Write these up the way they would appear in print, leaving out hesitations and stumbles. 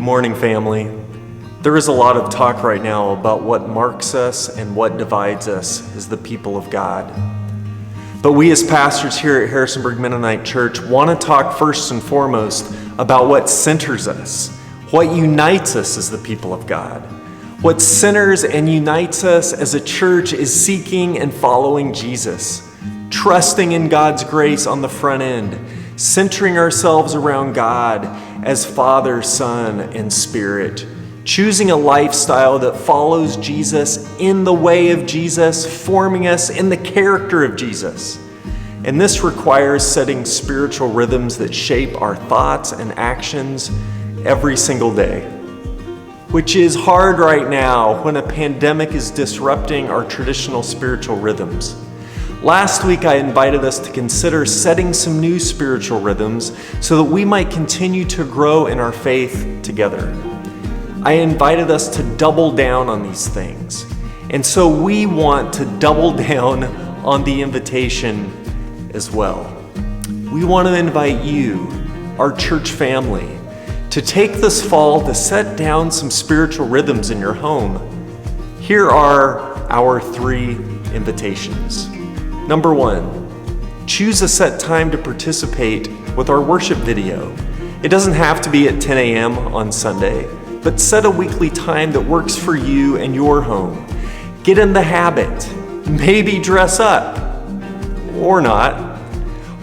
morning, family. There is a lot of talk right now about what marks us and what divides us as the people of God. But we as pastors here at Harrisonburg Mennonite Church want to talk first and foremost about what centers us, what unites us as the people of God. What centers and unites us as a church is seeking and following Jesus, trusting in God's grace on the front end, centering ourselves around God as Father, Son, and Spirit, choosing a lifestyle that follows Jesus in the way of Jesus, forming us in the character of Jesus. And this requires setting spiritual rhythms that shape our thoughts and actions every single day, which is hard right now when a pandemic is disrupting our traditional spiritual rhythms. Last week, I invited us to consider setting some new spiritual rhythms so that we might continue to grow in our faith together. I invited us to double down on these things. And so we want to double down on the invitation as well. We want to invite you, our church family, to take this fall to set down some spiritual rhythms in your home. Here are our 3 invitations. Number 1, choose a set time to participate with our worship video. It doesn't have to be at 10 a.m. on Sunday, but set a weekly time that works for you and your home. Get in the habit. Maybe dress up, or not.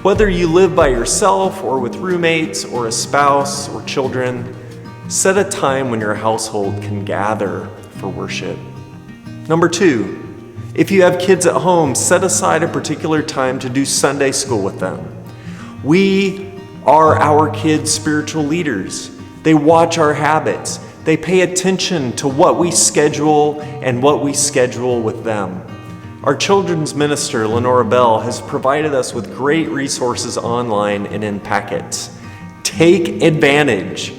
Whether you live by yourself or with roommates or a spouse or children, set a time when your household can gather for worship. Number 2, if you have kids at home, set aside a particular time to do Sunday school with them. We are our kids' spiritual leaders. They watch our habits. They pay attention to what we schedule and what we schedule with them. Our children's minister, Lenora Bell, has provided us with great resources online and in packets. Take advantage.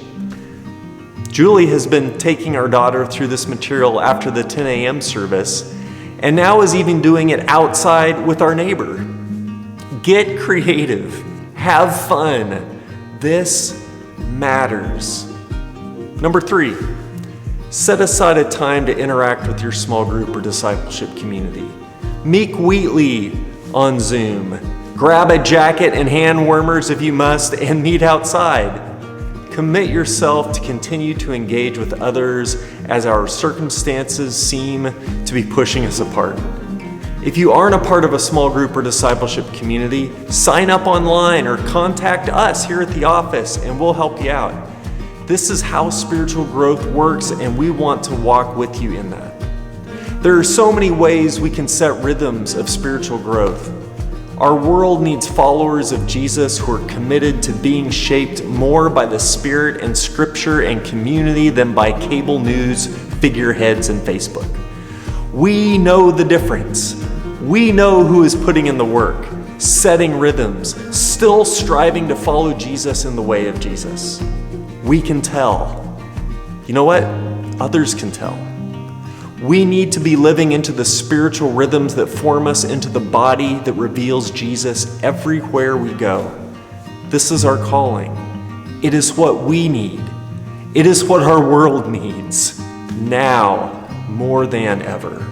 Julie has been taking our daughter through this material after the 10 a.m. service, and now is even doing it outside with our neighbor. Get creative. Have fun. This matters. Number 3, set aside a time to interact with your small group or discipleship community. Meet Wheatley on Zoom. Grab a jacket and hand warmers if you must, and meet outside. Commit yourself to continue to engage with others as our circumstances seem to be pushing us apart. If you aren't a part of a small group or discipleship community, sign up online or contact us here at the office and we'll help you out. This is how spiritual growth works, and we want to walk with you in that. There are so many ways we can set rhythms of spiritual growth. Our world needs followers of Jesus who are committed to being shaped more by the Spirit and Scripture and community than by cable news, figureheads, and Facebook. We know the difference. We know who is putting in the work, setting rhythms, still striving to follow Jesus in the way of Jesus. We can tell. You know what? Others can tell. We need to be living into the spiritual rhythms that form us into the body that reveals Jesus everywhere we go. This is our calling. It is what we need. It is what our world needs now more than ever.